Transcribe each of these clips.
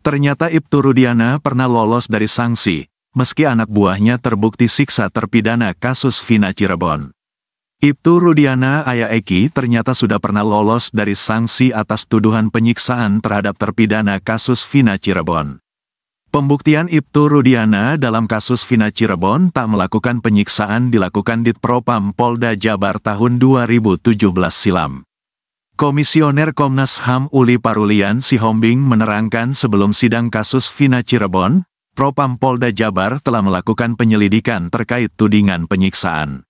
Ternyata Ibtu Rudiana pernah lolos dari sanksi, meski anak buahnya terbukti siksa terpidana kasus Vina Cirebon. Ibtu Rudiana Ayah Eki ternyata sudah pernah lolos dari sanksi atas tuduhan penyiksaan terhadap terpidana kasus Vina Cirebon. Pembuktian Ibtu Rudiana dalam kasus Vina Cirebon tak melakukan penyiksaan dilakukan Ditpropam Polda Jabar tahun 2017 silam. Komisioner Komnas HAM Uli Parulian Sihombing menerangkan sebelum sidang kasus Vina Cirebon, Propam Polda Jabar telah melakukan penyelidikan terkait tudingan penyiksaan.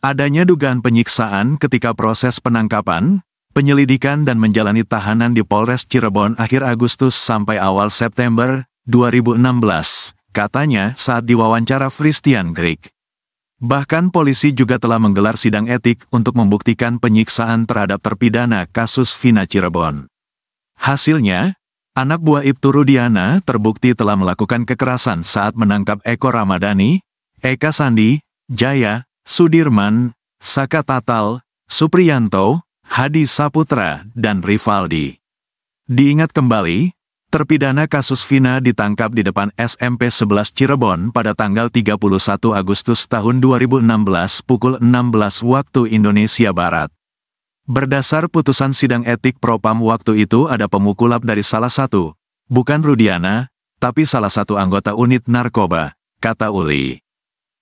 Adanya dugaan penyiksaan ketika proses penangkapan, penyelidikan dan menjalani tahanan di Polres Cirebon akhir Agustus sampai awal September 2016, katanya saat diwawancara Christian Grigg. Bahkan polisi juga telah menggelar sidang etik untuk membuktikan penyiksaan terhadap terpidana kasus Vina Cirebon. Hasilnya, anak buah Ibtu Rudiana terbukti telah melakukan kekerasan saat menangkap Eko Ramadhani, Eka Sandi, Jaya, Sudirman, Saka Tatal, Supriyanto, Hadi Saputra, dan Rivaldi. Diingat kembali, terpidana kasus Vina ditangkap di depan SMP 11 Cirebon pada tanggal 31 Agustus tahun 2016 pukul 16 waktu Indonesia Barat. Berdasar putusan sidang etik Propam waktu itu ada pemukulan dari salah satu, bukan Rudiana, tapi salah satu anggota unit narkoba, kata Uli.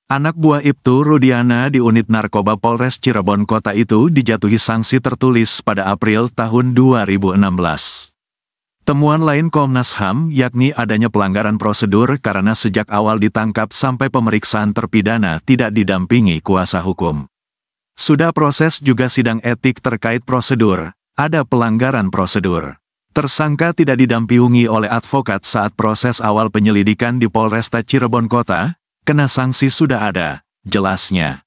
Anak buah Ibtu Rudiana di unit narkoba Polres Cirebon Kota itu dijatuhi sanksi tertulis pada April tahun 2016. Temuan lain Komnas HAM yakni adanya pelanggaran prosedur karena sejak awal ditangkap sampai pemeriksaan terpidana tidak didampingi kuasa hukum. Sudah proses juga sidang etik terkait prosedur, ada pelanggaran prosedur. Tersangka tidak didampingi oleh advokat saat proses awal penyelidikan di Polresta Cirebon Kota, kena sanksi sudah ada, jelasnya.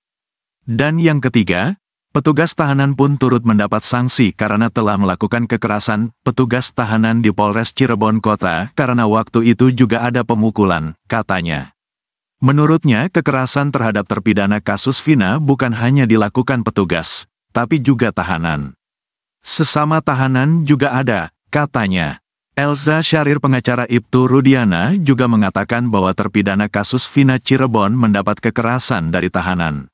Dan yang ketiga, petugas tahanan pun turut mendapat sanksi karena telah melakukan kekerasan petugas tahanan di Polres Cirebon Kota karena waktu itu juga ada pemukulan, katanya. Menurutnya, kekerasan terhadap terpidana kasus Vina bukan hanya dilakukan petugas, tapi juga tahanan. Sesama tahanan juga ada, katanya. Elza Syarir pengacara Ibtu Rudiana juga mengatakan bahwa terpidana kasus Vina Cirebon mendapat kekerasan dari tahanan.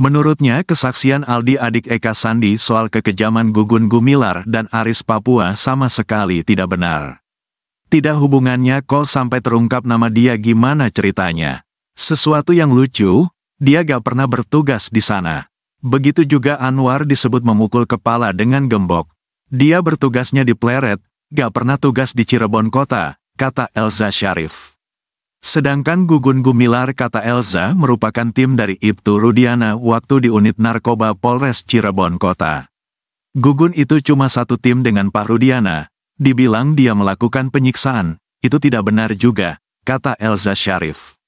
Menurutnya, kesaksian Aldi adik Eka Sandi soal kekejaman Gugun Gumilar dan Aris Papua sama sekali tidak benar. Tidak hubungannya kok sampai terungkap nama dia gimana ceritanya. Sesuatu yang lucu, dia gak pernah bertugas di sana. Begitu juga Anwar disebut memukul kepala dengan gembok. Dia bertugasnya di Pleret, gak pernah tugas di Cirebon Kota, kata Elza Syarif. Sedangkan Gugun Gumilar kata Elza merupakan tim dari Ibtu Rudiana waktu di unit narkoba Polres Cirebon Kota. Gugun itu cuma satu tim dengan Pak Rudiana, dibilang dia melakukan penyiksaan, itu tidak benar juga, kata Elza Syarif.